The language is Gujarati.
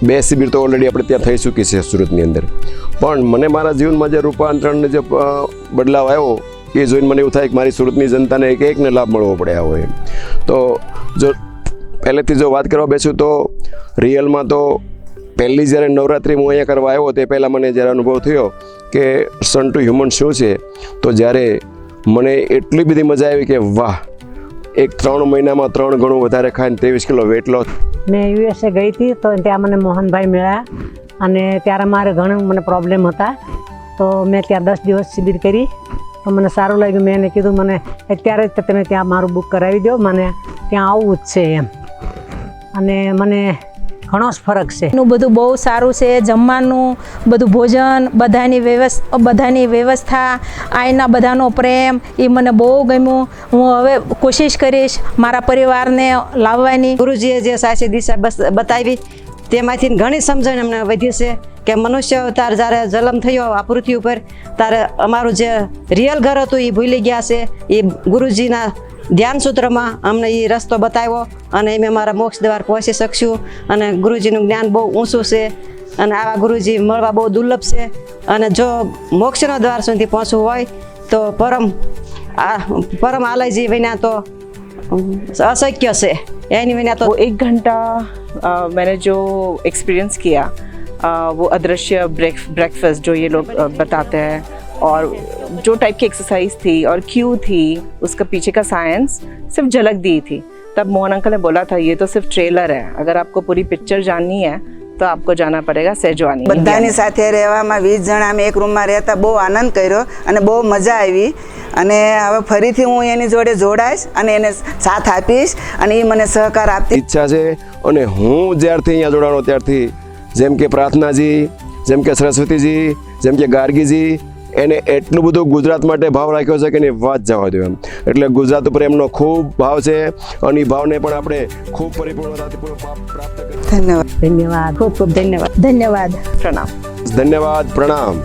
2 શિબિર તો ઓલરેડી આપણે ત્યાં થઈ ચૂકી છે સુરતની અંદર, પણ મને મારા જીવનમાં જે રૂપાંતરણને જે બદલાવ આવ્યો એ જોઈને મને એવું થાય કે મારી સુરતની જનતાને એકને લાભ મળવો પડે આવો એમ. તો જો પહેલેથી જો વાત કરવા બેસું તો રિયલમાં તો પહેલી જ્યારે નવરાત્રિ હું અહીંયા કરવા આવ્યો તે પહેલાં મને જ્યારે અનુભવ થયો કે સન ટુ હ્યુમન શું છે, તો જ્યારે મને એટલી બધી મજા આવી કે વાહ, એક 3 મહિનામાં 3 ગણું વધારે ખાઈને 23 કિલો વેટ લોસ. મેં યુએસએ ગઈ હતી તો ત્યાં મને મોહનભાઈ મળ્યા અને ત્યારે મારે ઘણું મને પ્રોબ્લેમ હતા, તો મેં ત્યાં 10 દિવસ શિબિર કરી તો મને સારું લાગ્યું. મેં એને કીધું મને અત્યારે જ તમે ત્યાં મારું બુક કરાવી દો, મને ત્યાં આવવું જ છે એમ, અને મને ઘણો જ ફરક છે. એનું બધું બહુ સારું છે, જમવાનું બધું ભોજન બધાની વ્યવસ્થા અહીંના બધાનો પ્રેમ એ મને બહુ ગમ્યું. હું હવે કોશિશ કરીશ મારા પરિવારને લાવવાની. ગુરુજીએ જે સાચી દિશા બતાવી તેમાંથી ઘણી સમજણ અમને વધી છે કે મનુષ્ય અવતાર જ્યારે જન્મ થયો આ પૃથ્વી ઉપર ત્યારે અમારું જે રિયલ ઘર હતું એ ભૂલી ગયા છે. એ ગુરુજીના ધ્યાન સૂત્રમાં અમને એ રસ્તો બતાવ્યો અને અમે અમારા મોક્ષ દ્વાર પહોંચી શકશું. અને ગુરુજીનું જ્ઞાન બહુ ઊંચું છે અને આવા ગુરુજી મળવા બહુ દુર્લભ છે. અને જો મોક્ષના દ્વાર સુધી પહોંચવું હોય તો પરમ આલયજી વિના તો અશક્ય છે. એની વિના તો 1 घंटा मैंने जो एक्सपीरियंस किया वो अदृश्य ब्रेकफास्ट जो ये लोग बताते हैं और जो टाइप की एक्सरसाइज थी और क्यों थी उसका पीछे का साइंस सिर्फ झलक दी थी. तब मोहन अंकल ने बोला था ये तो सिर्फ ट्रेलर है, अगर आपको पूरी पिक्चर जाननी है तो आपको जाना पड़ेगा सेजवानी. બધાની સાથે રહેવામાં 20 જણા અમે એક રૂમમાં રહેતા, બહુ આનંદ કર્યો અને બહુ મજા આવી. અને હવે ફરીથી હું એની જોડે જોડાઈશ અને એને સાથ આપીશ અને એ મને સહકાર આપતી ઈચ્છા છે. અને હું જ્યારથી અહીંયા જોડાણો ત્યારથી જેમ કે પ્રાર્થનાજી, જેમ કે સરસ્વતીજી, જેમ કે ગાર્ગીજી, એને એટલું બધું ગુજરાત માટે ભાવ રાખ્યો છે કે એની વાત જવા દો એમ. એટલે ગુજરાત ઉપર એમનો ખૂબ ભાવ છે અને એ ભાવને પણ આપણે ખૂબ પરિપૂર્ણતાથી પ્રાપ્ત કરીએ. ધન્યવાદ. ધન્યવાદ, ખૂબ ખૂબ ધન્યવાદ. ધન્યવાદ. प्रणाम. ધન્યવાદ, પ્રણામ.